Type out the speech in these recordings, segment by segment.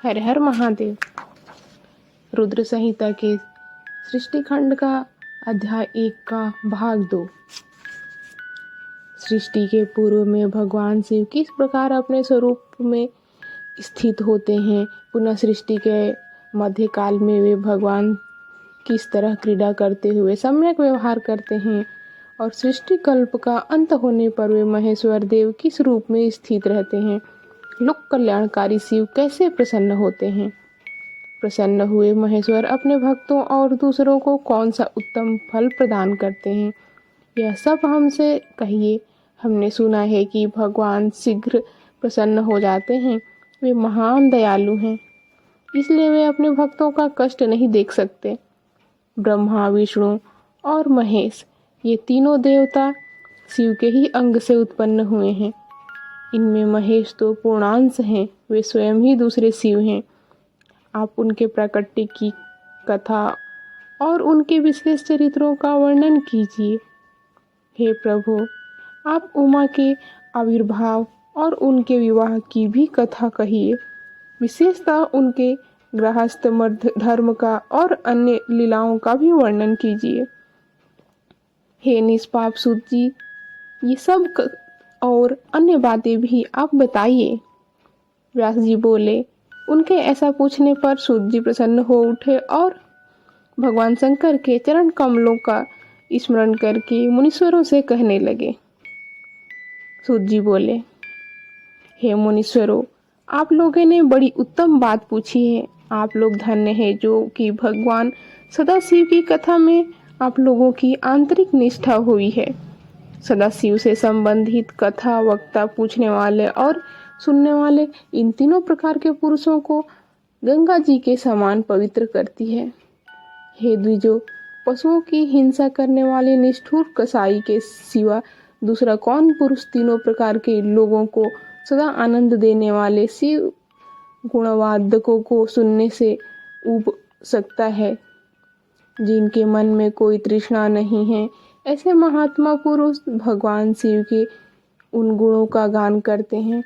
हर हर महादेव। रुद्र संहिता के सृष्टि खंड का अध्याय 1 का भाग 2। सृष्टि के पूर्व में भगवान शिव किस प्रकार अपने स्वरूप में स्थित होते हैं, पुनः सृष्टि के मध्यकाल में वे भगवान किस तरह क्रीड़ा करते हुए सम्यक व्यवहार करते हैं और सृष्टि कल्प का अंत होने पर वे महेश्वर देव किस रूप में स्थित रहते हैं। लोक कल्याणकारी शिव कैसे प्रसन्न होते हैं। प्रसन्न हुए महेश्वर अपने भक्तों और दूसरों को कौन सा उत्तम फल प्रदान करते हैं, यह सब हमसे कहिए। हमने सुना है कि भगवान शीघ्र प्रसन्न हो जाते हैं। वे महान दयालु हैं, इसलिए वे अपने भक्तों का कष्ट नहीं देख सकते। ब्रह्मा, विष्णु और महेश ये तीनों देवता शिव के ही अंग से उत्पन्न हुए हैं। इनमें महेश तो पूर्णांश हैं, वे स्वयं ही दूसरे शिव हैं। आप उनके प्राकट्य की कथा और उनके विशेष चरित्रों का वर्णन कीजिए। हे प्रभु, आप उमा के आविर्भाव और उनके विवाह की भी कथा कहिए, विशेषतः उनके गृहस्थ धर्म का और अन्य लीलाओं का भी वर्णन कीजिए। हे निष्पाप सूत जी, ये सब और अन्य बातें भी आप बताइए। व्यास जी बोले। उनके ऐसा पूछने पर सूत जी प्रसन्न हो उठे और भगवान शंकर के चरण कमलों का स्मरण करके मुनीश्वरों से कहने लगे। सूत जी बोले, हे मुनीश्वरों, आप लोगों ने बड़ी उत्तम बात पूछी है। आप लोग धन्य हैं जो कि भगवान सदाशिव की कथा में आप लोगों की आंतरिक निष्ठा हुई है। सदाशिव से संबंधित कथा वक्ता, पूछने वाले और सुनने वाले, इन तीनों प्रकार के पुरुषों को गंगा जी के समान पवित्र करती है। हे द्विजो, पशुओं की हिंसा करने वाले निष्ठुर कसाई के सिवा दूसरा कौन पुरुष तीनों प्रकार के लोगों को सदा आनंद देने वाले शिव गुणवादकों को सुनने से उब सकता है, जिनके मन में कोई तृष्णा नहीं है। ऐसे महात्मा पुरुष भगवान शिव के उन गुणों का गान करते हैं,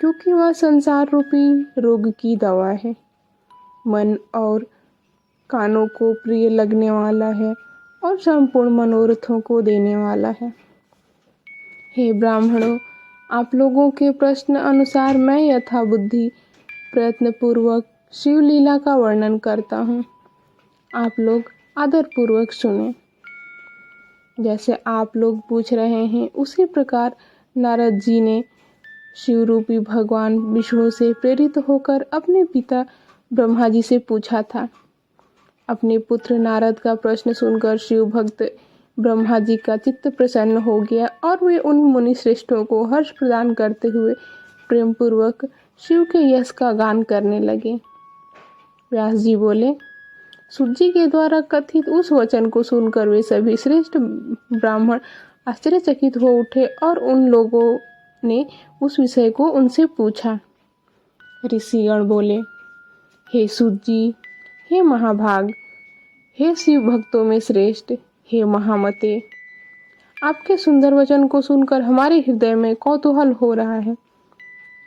क्योंकि वह संसार रूपी रोग की दवा है, मन और कानों को प्रिय लगने वाला है और संपूर्ण मनोरथों को देने वाला है। हे ब्राह्मणों, आप लोगों के प्रश्न अनुसार मैं यथा बुद्धि प्रयत्न पूर्वक शिव लीला का वर्णन करता हूँ। आप लोग आदर पूर्वक सुने। जैसे आप लोग पूछ रहे हैं, उसी प्रकार नारद जी ने शिव रूपी भगवान विष्णु से प्रेरित होकर अपने पिता ब्रह्मा जी से पूछा था। अपने पुत्र नारद का प्रश्न सुनकर शिव भक्त ब्रह्मा जी का चित्त प्रसन्न हो गया और वे उन मुनि श्रेष्ठों को हर्ष प्रदान करते हुए प्रेम पूर्वक शिव के यश का गान करने लगे। व्यास जी बोले, सूत जी के द्वारा कथित उस वचन को सुनकर वे सभी श्रेष्ठ ब्राह्मण आश्चर्यचकित हो उठे और उन लोगों ने उस विषय को उनसे पूछा। ऋषिगण बोले, हे सूत जी, हे महाभाग, हे शिव भक्तों में श्रेष्ठ, हे महामते, आपके सुंदर वचन को सुनकर हमारे हृदय में कौतूहल हो रहा है।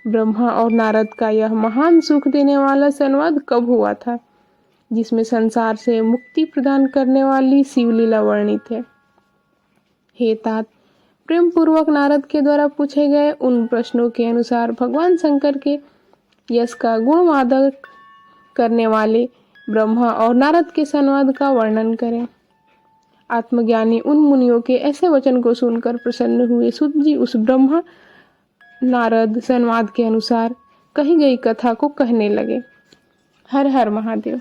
ब्रह्मा और नारद का यह महान सुख देने वाला संवाद कब हुआ था, जिसमें संसार से मुक्ति प्रदान करने वाली शिवलीला वर्णित है। हे तात, प्रेम पूर्वक नारद के द्वारा पूछे गए उन प्रश्नों के अनुसार भगवान शंकर के यश का गुणवादन करने वाले ब्रह्मा और नारद के संवाद का वर्णन करें। आत्मज्ञानी उन मुनियों के ऐसे वचन को सुनकर प्रसन्न हुए। सूत जी उस ब्रह्मा नारद संवाद के अनुसार कही गई कथा को कहने लगे। हर हर महादेव।